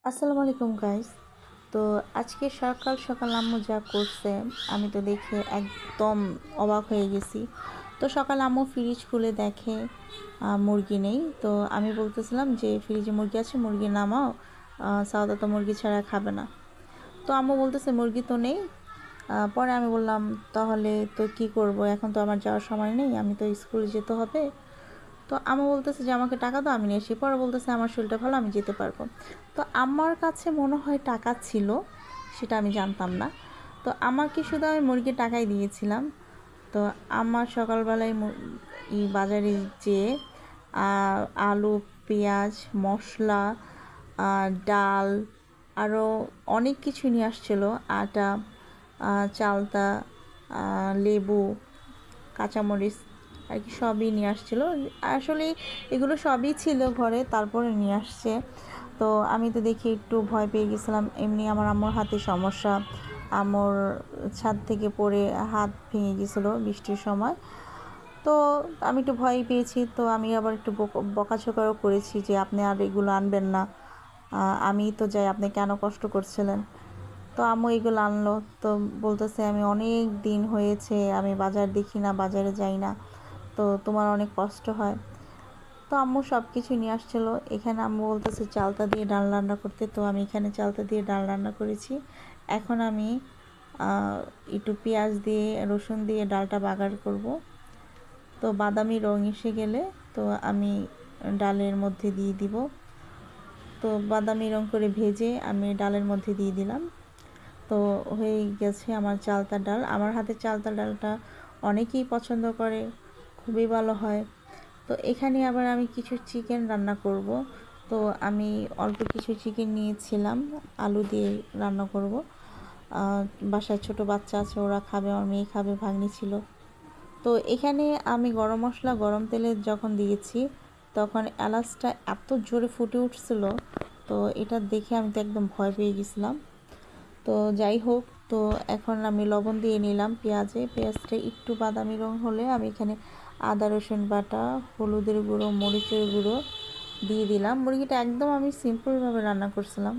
আসসালামু আলাইকুম গাইস। তো আজকে সকাল সকাল আম্মু যা করছে আমি তো দেখে একদম অবাক হয়ে গেছি। তো সকাল আম্মু ফ্রিজ খুলে দেখে মুরগি নেই। তো আমি বলতেছিলাম যে ফ্রিজে মুরগি আছে, মুরগি নামাও, সাউদা তো মুরগি ছাড়া খাবে না। তো আম্মু বলতেছে মুরগি তো নেই। পরে আমি বললাম তাহলে তো কি করব, এখন তো আমার যাওয়ার সময় নেই, আমি তো স্কুলে যেতে হবে। তো আম্মু বলতেছে যে আমাকে টাকা দাও, আমি নিয়ে আসি। পরে বলতেছে আমার শরীরটা ভালো, আমি যেতে পারবো। তো আমার কাছে মনে হয় টাকা ছিল, সেটা আমি জানতাম না। তো আমাকে শুধু আমি মুরগির টাকাই দিয়েছিলাম। তো আমার সকালবেলায় বাজারে যেয়ে আলু, পেঁয়াজ, মশলা, ডাল, আরও অনেক কিছু নিয়ে আসছিলো, আটা, চালতা, লেবু, কাঁচামরিচ আর কি সবই নিয়ে আসছিলো। আসলে এগুলো সবই ছিল ঘরে, তারপরে নিয়ে আসছে। তো আমি তো দেখি একটু ভয় পেয়ে গেছিলাম। এমনি আমার আম্মুর হাতে সমস্যা, আম্মুর ছাদ থেকে পড়ে হাত ভেঙে গেছিলো বৃষ্টির সময়। তো আমি একটু ভয় পেয়েছি। তো আমি আবার একটু বকাঝকাও করেছি যে আপনি আর এগুলো আনবেন না, আমি তো যাই, আপনি কেন কষ্ট করছিলেন। তো আম্মু এগুলো আনলো। তো বলতেছে আমি অনেক দিন হয়েছে আমি বাজার দেখি না, বাজারে যাই না, তো তোমার অনেক কষ্ট হয়। তো আম্মু সব কিছু নিয়ে আসছিলো। এখানে আম্মু বলতেছে চালতা দিয়ে ডাল রান্না করতে। তো আমি এখানে চালতা দিয়ে ডাল রান্না করেছি। এখন আমি একটু পেঁয়াজ দিয়ে রসুন দিয়ে ডালটা বাগার করব। তো বাদামি রং এসে গেলে তো আমি ডালের মধ্যে দিয়ে দিব। তো বাদামি রং করে ভেজে আমি ডালের মধ্যে দিয়ে দিলাম। তো হয়ে গেছে আমার চালতা ডাল। আমার হাতে চালতা ডালটা অনেকেই পছন্দ করে, খুবই ভালো হয়। তো এখানে আবার আমি কিছু চিকেন রান্না করব। তো আমি অল্প কিছু চিকেন নিয়েছিলাম, আলু দিয়ে রান্না করব। বাসায় ছোট বাচ্চা আছে, ওরা খাবে, আমার মেয়ে খাবে, ভাগ্নি ছিল। তো এখানে আমি গরম মশলা গরম তেলে যখন দিয়েছি তখন এলাচটা এত জোরে ফুটে উঠছিল, তো এটা দেখে আমি তো একদম ভয় পেয়ে গেছিলাম। তো যাই হোক, তো এখন আমি লবণ দিয়ে নিলাম পেঁয়াজটা একটু বাদামি রং হলে আমি এখানে আদা রসুন বাটা, হলুদের গুঁড়ো, মরিচের গুঁড়ো দিয়ে দিলাম। মুরগিটা একদম আমি সিম্পলভাবে রান্না করছিলাম।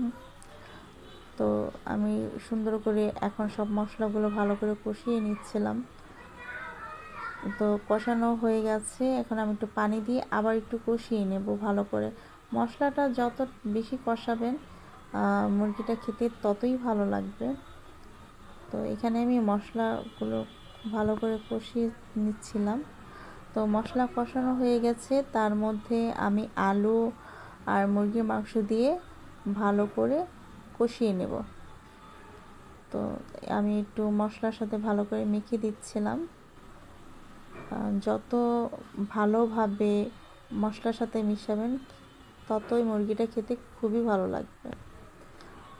তো আমি সুন্দর করে এখন সব মশলাগুলো ভালো করে কষিয়ে নিচ্ছিলাম। তো কষানো হয়ে গেছে, এখন আমি একটু পানি দিয়ে আবার একটু কষিয়ে নেব ভালো করে। মশলাটা যত বেশি কষাবেন মুরগিটা খেতে ততই ভালো লাগবে। তো এখানে আমি মশলাগুলো ভালো করে কষিয়ে নিচ্ছিলাম। তো মশলা কষানো হয়ে গেছে, তার মধ্যে আমি আলু আর মুরগির মাংস দিয়ে ভালো করে কষিয়ে নেব। তো আমি একটু মশলার সাথে ভালো করে মেখে দিচ্ছিলাম। যত ভালোভাবে মশলার সাথে মিশাবেন ততই মুরগিটা খেতে খুবই ভালো লাগবে।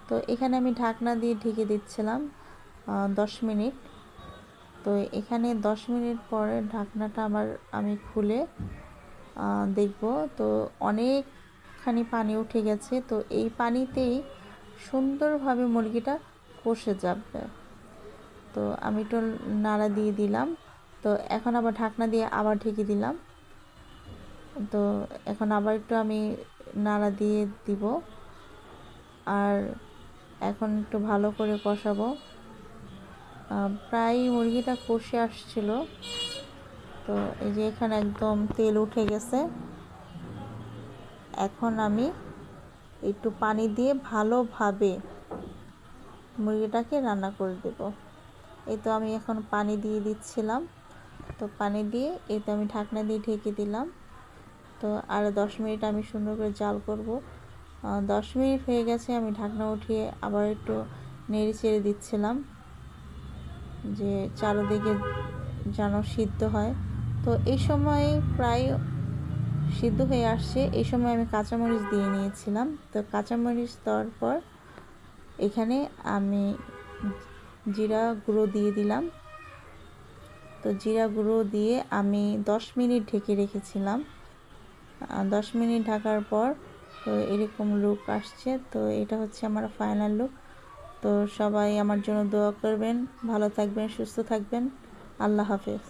তো এখানে আমি ঢাকনা দিয়ে ঢেকে দিচ্ছিলাম 10 মিনিট। তো এখানে 10 মিনিট পরে ঢাকনাটা আবার আমি খুলে দেখব। তো অনেকখানি পানি উঠে গেছে। তো এই পানিতেই সুন্দরভাবে মুরগিটা কষে যাবে। তো আমি একটু নাড়া দিয়ে দিলাম। তো এখন আবার ঢাকনা দিয়ে আবার ঢেকে দিলাম। তো এখন আবার একটু আমি নাড়া দিয়ে দিব, আর এখন একটু ভালো করে কষাবো। প্রায় মুরগিটা কষে আসছিল। তো এই যে এখানে একদম তেল উঠে গেছে। এখন আমি একটু পানি দিয়ে ভালোভাবে মুরগিটাকে রান্না করে দেব। এই তো আমি এখন পানি দিয়ে দিচ্ছিলাম। তো পানি দিয়ে এই তো আমি ঢাকনা দিয়ে ঢেকে দিলাম। তো আর 10 মিনিট আমি সুন্দর করে জাল করব। 10 মিনিট হয়ে গেছে, আমি ঢাকনা উঠিয়ে আবার একটু নেড়ে চেড়ে দিচ্ছিলাম যে চারদিকে যেন সিদ্ধ হয়। তো এই সময় প্রায় সিদ্ধ হয়ে আসছে। এই সময় আমি কাঁচামরিচ দিয়ে নিয়েছিলাম। তো কাঁচামরিচ দেওয়ার পর এখানে আমি জিরা গুঁড়ো দিয়ে দিলাম। তো জিরা গুঁড়ো দিয়ে আমি 10 মিনিট ঢেকে রেখেছিলাম। 10 মিনিট ঢাকার পর তো এরকম লুক আসছে। তো এটা হচ্ছে আমার ফাইনাল লুক। তো সবাই আমার জন্য দোয়া করবেন, ভালো থাকবেন, সুস্থ থাকবেন। আল্লাহ হাফেজ।